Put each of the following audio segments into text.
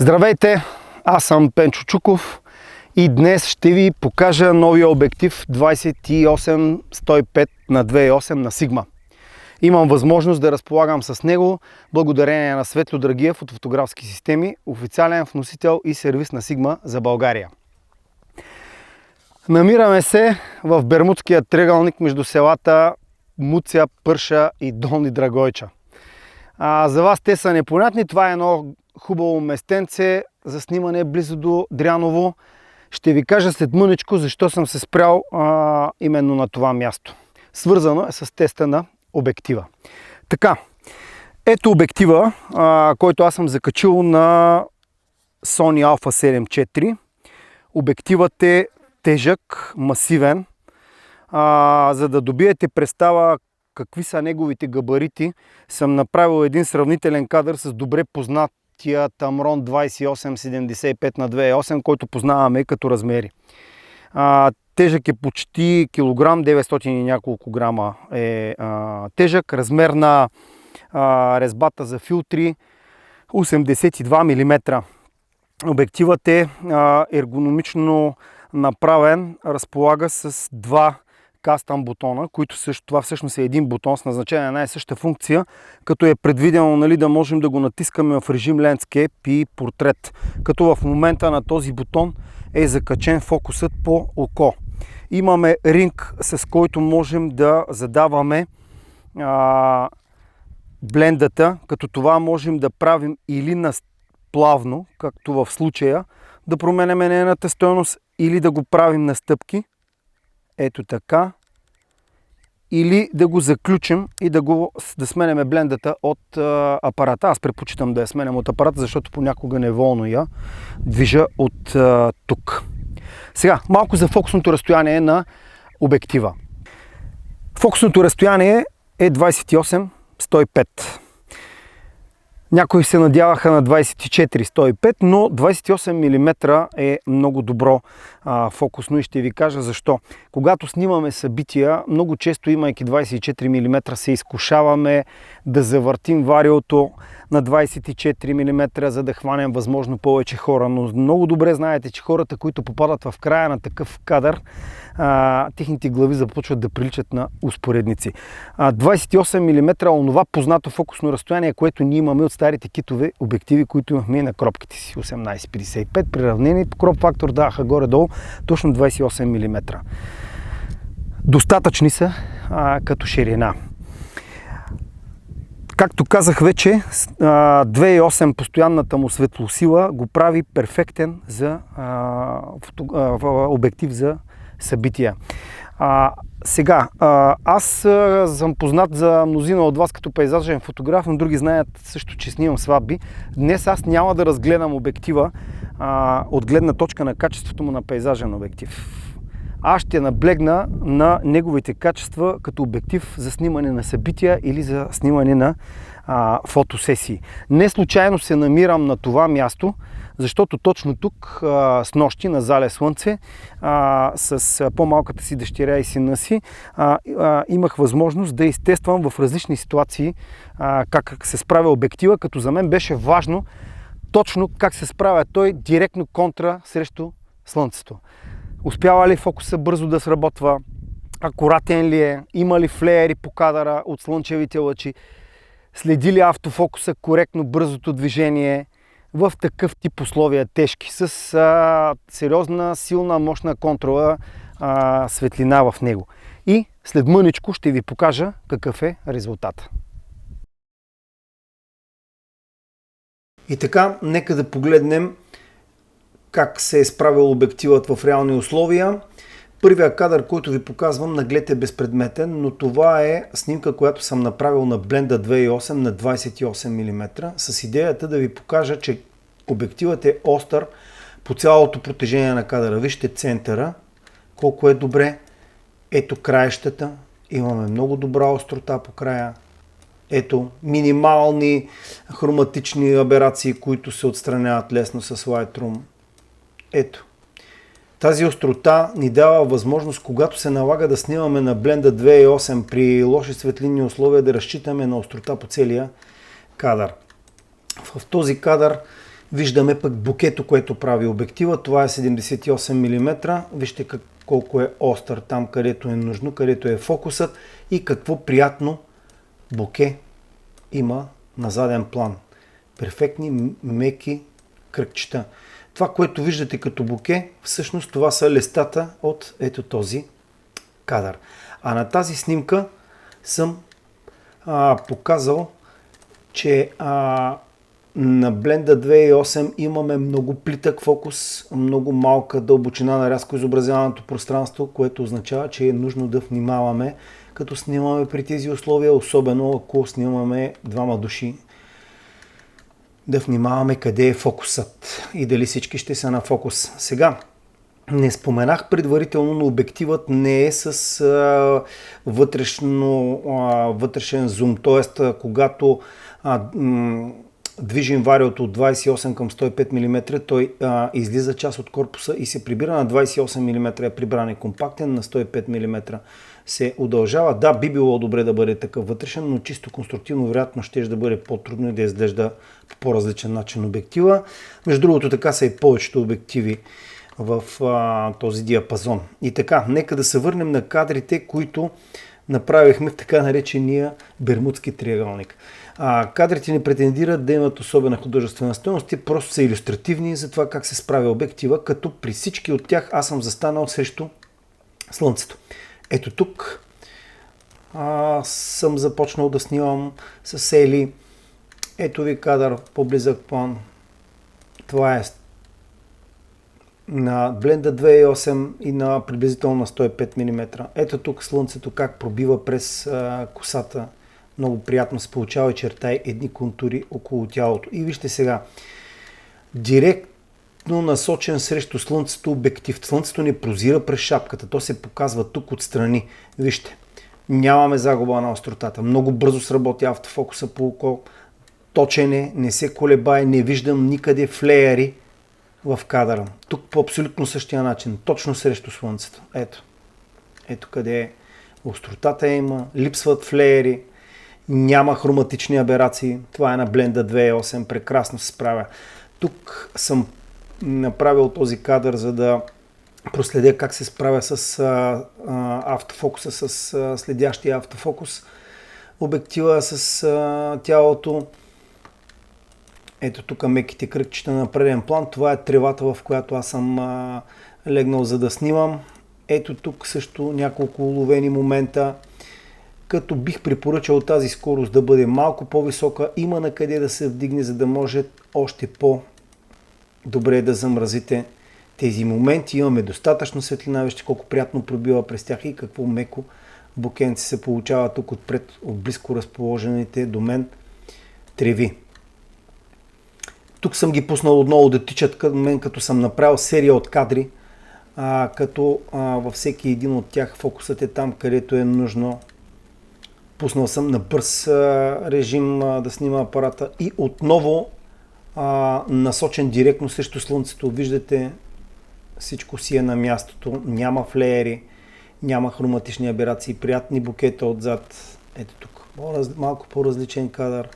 Здравейте, аз съм Пенчо Чуков и днес ще ви покажа новия обектив 28-105 на 2.8 на Sigma. Имам възможност да разполагам с него благодарение на Светло Драгиев от Фотографски системи, официален вносител и сервис на Sigma за България. Намираме се в Бермудския триъгълник между селата Муця, Пърша и Долни Драгойча. За вас те са непонятни. Това е едно хубаво местенце за снимане близо до Дряново. Ще ви кажа след мъничко защо съм се спрял именно на това място. Свързано е с теста на обектива. Така, ето обектива, който аз съм закачил на Sony Alpha 7 IV. Обективът е тежък, масивен. За да добиете представа какви са неговите габарити, съм направил един сравнителен кадър с добре познатия Tamron 28-75 на 2.8, който познаваме като размери. Тежък е почти килограм, 900 и няколко грама е тежък. Размер на резбата за филтри 82 мм. Обективът е ергономично направен, разполага с два кастъм бутона, които това всъщност е един бутон с назначение на една и съща функция, като е предвидено да можем да го натискаме в режим Landscape и портрет. Като в момента на този бутон е закачен фокусът по око. Имаме ринг, с който можем да задаваме блендата, като това можем да правим или плавно, както в случая, да променяме нейната стойност, или да го правим на стъпки, ето така, или да го заключим и да сменяме блендата от апарата. Аз предпочитам да я сменям от апарата, защото понякога неволно я движа от тук. Сега, малко за фокусното разстояние на обектива. Фокусното разстояние е 28-105. Някои се надяваха на 24-105, но 28 мм е много добро фокусно и ще ви кажа защо. Когато снимаме събития, много често, имайки 24 мм, се изкушаваме да завъртим вариото на 24 мм, за да хванем възможно повече хора. Но много добре знаете, че хората, които попадат в края на такъв кадър, техните глави започват да приличат на успоредници. 28 мм е онова познато фокусно разстояние, което ние имаме от старите китове обективи, които имахме и на кропките си. 18-55, приравнени по кроп фактор даваха горе-долу точно 28 мм. Достатъчни са като ширина. Както казах вече, 2.8 постоянната му светлосила го прави перфектен за обектив за събития. Сега, аз съм познат за мнозина от вас като пейзажен фотограф, но други знаят също, че снимам сватби. Днес аз няма да разгледам обектива от гледна точка на качеството му на пейзажен обектив. Аз ще наблегна на неговите качества като обектив за снимане на събития или за снимане на фотосесии. Не случайно се намирам на това място, защото точно тук снощи на зале слънце с по-малката си дъщеря и сина си имах възможност да изтествам в различни ситуации как се справя обектива, като за мен беше важно точно как се справя той директно контра срещу слънцето. Успява ли фокуса бързо да сработва? Акуратен ли е? Има ли флеери по кадъра от слънчевите лъчи? Следи ли автофокуса коректно бързото движение в такъв тип условия тежки, с сериозна, силна, мощна контрола светлина в него. И след мъничко ще ви покажа какъв е резултат. И така, нека да погледнем как се е справил обективът в реални условия. Първия кадър, който ви показвам, наглед е безпредметен, но това е снимка, която съм направил на бленда 2.8 на 28 мм, с идеята да ви покажа, че обективът е остър по цялото протежение на кадъра. Вижте центъра, колко е добре. Ето краищата, имаме много добра острота по края. Ето минимални хроматични аберации, които се отстраняват лесно с Lightroom. Ето. Тази острота ни дава възможност, когато се налага да снимаме на бленда 2.8 при лоши светлинни условия, да разчитаме на острота по целия кадър. В този кадър Виждаме пък букето, което прави обектива. Това е 78 мм. Вижте колко е остър там, където е нужно, където е фокусът и какво приятно буке има на заден план. Перфектни, меки кръгчета. Това, което виждате като буке, всъщност това са листата от ето този кадър. А на тази снимка съм показал, че на Blenda 2.8 имаме много плитък фокус, много малка дълбочина на рязко изобразяваното пространство, което означава, че е нужно да внимаваме, като снимаме при тези условия, особено ако снимаме двама души. Да внимаваме къде е фокусът и дали всички ще са на фокус. Сега, не споменах предварително, но обективът не е с вътрешен зум, т.е. когато движим вариото от 28 към 105 мм, той излиза част от корпуса и се прибира на 28 мм, е прибран е компактен, на 105 мм се удължава. Да, би било добре да бъде такъв вътрешен, но чисто конструктивно вероятно ще да бъде по-трудно и да изглежда по по-различен начин обектива. Между другото, така са и повечето обективи в този диапазон. И така, нека да се върнем на кадрите, които направихме в така наречения Бермудски триъгълник. Кадрите не претендират да имат особена художествена стойност, те просто са илюстративни за това как се справя обектива, като при всички от тях аз съм застанал срещу Слънцето. Ето тук съм започнал да снимам с Ели. Ето ви кадър, по-близък план. Това е на Blenda 2.8 и на приблизително на 105 мм. Ето тук Слънцето как пробива през косата. Много приятно се получава и чертай едни контури около тялото. И вижте сега, директно насочен срещу Слънцето обектив. Слънцето не прозира през шапката, то се показва тук отстрани. Вижте, нямаме загуба на остротата. Много бързо сработи автофокуса по око. Точен е, не се колебае, не виждам никъде флеяри в кадъра. Тук по абсолютно същия начин, точно срещу Слънцето. Ето. Ето къде е. Остротата има, липсват флеяри, няма хроматични аберации. Това е на Blenda 2.8, прекрасно се справя. Тук съм направил този кадър, за да проследя как се справя с автофокуса, с следящия автофокус. Обектива с тялото. Ето тук меките кръгчета на преден план. Това е тревата, в която аз съм легнал за да снимам. Ето тук също няколко уловени момента. Като бих препоръчал тази скорост да бъде малко по-висока, има на къде да се вдигне, за да може още по-добре да замразите тези моменти. Имаме достатъчно светлина, вижте колко приятно пробива през тях и какво меко букенце се получава тук отпред от близко разположените до мен треви. Тук съм ги пуснал отново да тичат към мен, като съм направил серия от кадри, като във всеки един от тях фокусът е там, където е нужно. Пуснал съм на бърз режим да снима апарата и отново насочен директно срещу Слънцето. Виждате, всичко си е на мястото, няма флеери, няма хроматични аберации, приятни букета отзад. Ето тук, малко по-различен кадър.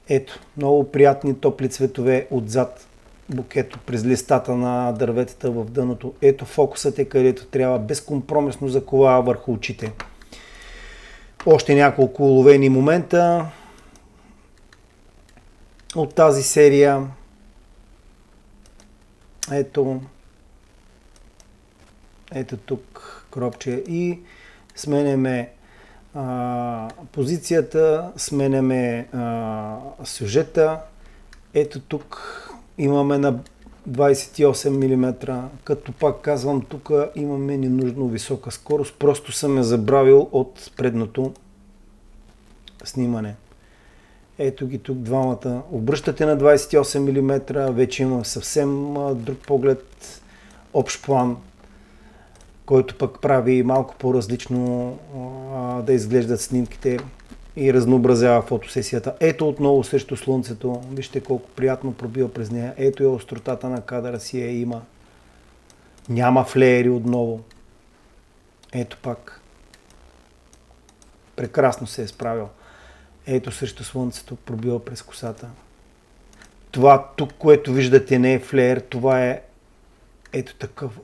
Ето, много приятни топли цветове отзад букето през листата на дърветата в дъното. Ето фокусът е където трябва, безкомпромисно заковава върху очите. Още няколко уловени момента от тази серия. Ето тук кропче и сменяме позицията, сменяме сюжета. Ето тук имаме на 28 мм, като пак казвам, тук имаме ненужно висока скорост, просто съм я забравил от предното снимане. Ето ги тук двамата. Обръщате на 28 мм, вече има съвсем друг поглед, общ план, който пък прави малко по-различно да изглеждат снимките и разнообразява фотосесията. Ето отново срещу Слънцето. Вижте колко приятно пробива през нея. Ето е остротата на кадъра си я има. Няма флеери отново. Ето пак. Прекрасно се е справил. Ето срещу Слънцето пробива през косата. Това тук, което виждате, не е флеер, това е ето такъв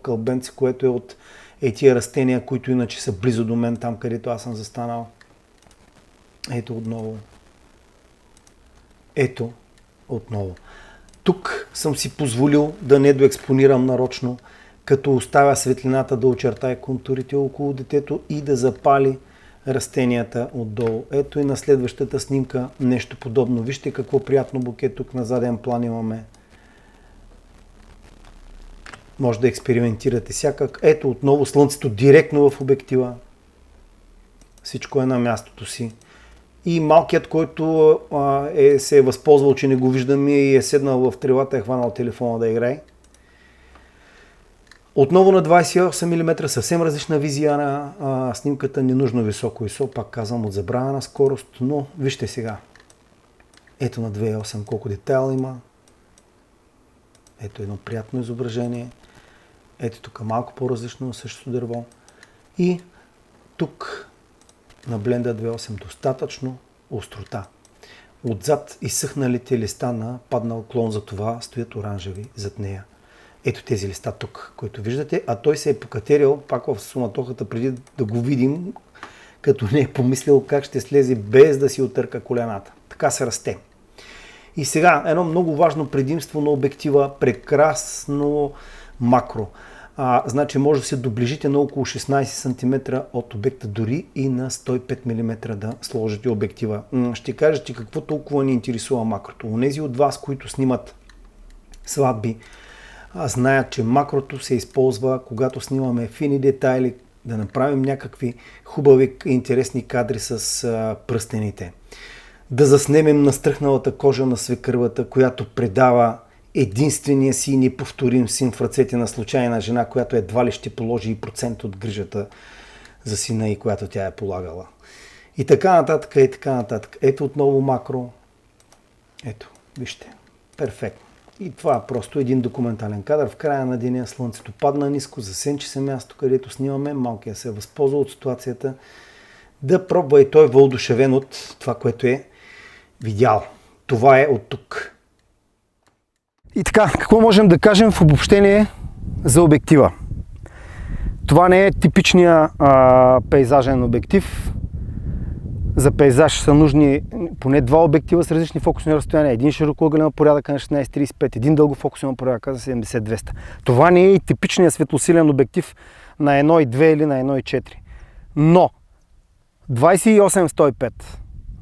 кълбенце, което е от тия растения, които иначе са близо до мен, там където аз съм застанал. Ето отново. Ето отново. Тук съм си позволил да не доекспонирам нарочно, като оставя светлината да очертае контурите около детето и да запали растенията отдолу. Ето и на следващата снимка нещо подобно. Вижте какво приятно буке тук на заден план имаме. Може да експериментирате всякак. Ето отново слънцето директно в обектива. Всичко е на мястото си. И малкият, който се е възползвал, че не го виждам и е седнал в тревата, е хванал телефона да играе. Отново на 28 мм, съвсем различна визия на снимката, ненужно високо ISO, пак казвам от забравена скорост, но вижте сега. Ето на 2.8 колко детайл има. Ето едно приятно изображение. Ето тук малко по-различно, същото дърво. И тук на бленда 2.8 достатъчно острота. Отзад изсъхналите листа на паднал клон, за това стоят оранжеви зад нея. Ето тези листа тук, които виждате, а той се е покатерил пак в суматохата преди да го видим, като не е помислил как ще слезе без да си отърка колената. Така се расте. И сега едно много важно предимство на обектива, прекрасно макро. Значи може да се доближите на около 16 см от обекта, дори и на 105 мм да сложите обектива. Ще кажете какво толкова ни интересува макрото. Онези от вас, които снимат сватби, знаят, че макрото се използва, когато снимаме фини детайли, да направим някакви хубави и интересни кадри с пръстените. Да заснемем настръхналата кожа на свекървата, която предава единствения си неповторим син в ръцете на случайна жена, която едва ли ще положи и процент от грижата за сина и която тя е полагала. И така нататък, и така нататък. Ето отново макро. Ето, вижте. Перфектно. И това е просто един документален кадър. В края на деня слънцето падна ниско, засенчи се място, където снимаме. Малкият се е възползвал от ситуацията да пробва и той въодушевен от това, което е видял. Това е от тук. И така, какво можем да кажем в обобщение за обектива? Това не е типичния пейзажен обектив. За пейзаж са нужни поне два обектива с различни фокусни разстояния. Един широкоъгълен на порядъка на 16-35, един дългофокусен на порядъка за 70-200. Това не е и типичният светлосилен обектив на 1.2 или на 1.4. Но 28-105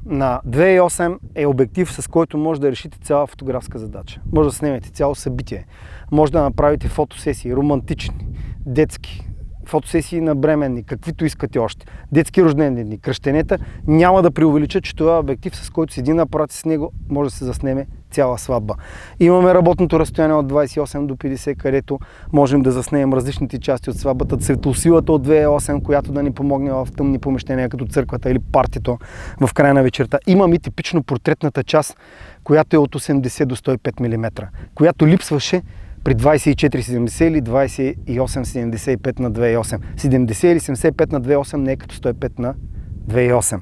на 2.8 е обектив, с който може да решите цяла фотографска задача. Може да снимете цяло събитие. Може да направите фотосесии, романтични, детски, фотосесии на бременни, каквито искате още. Детски рождени дни, кръщенета. Няма да преувелича, че това е обектив, с който с един апарат с него може да се заснеме цяла сватба. Имаме работното разстояние от 28 до 50, където можем да заснемем различните части от сватбата, светлосилата от 2.8, която да ни помогне в тъмни помещения, като църквата или партито в края на вечерта. Имаме типично портретната част, която е от 80 до 105 мм, която липсваше при 24-70 или 28-75 на 2.8. 70 или 75 на 2.8 не е като 105 на 2.8.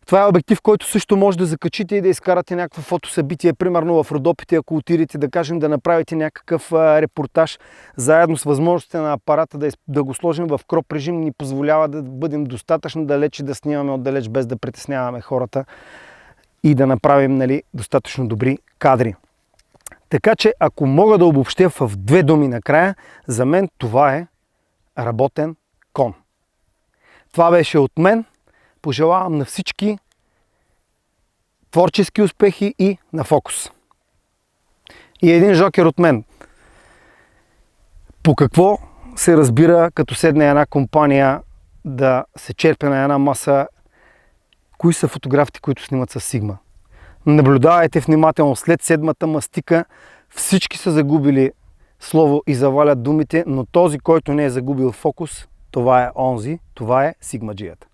Това е обектив, който също може да закачите и да изкарате някакво фотосъбитие, примерно в Родопите, ако отидете, да кажем, да направите някакъв репортаж, заедно с възможностите на апарата да го сложим в кроп режим, ни позволява да бъдем достатъчно далеч и да снимаме отдалеч, без да притесняваме хората и да направим достатъчно добри кадри. Така че, ако мога да обобщя в две думи накрая, за мен това е работен кон. Това беше от мен. Пожелавам на всички творчески успехи и на фокус. И един жокер от мен. По какво се разбира, като седне една компания да се черпе на една маса, кои са фотографите, които снимат с Sigma? Наблюдавайте внимателно. След седмата мастика всички са загубили слово и завалят думите, но този, който не е загубил фокус, това е онзи, това е Sigma G-ата.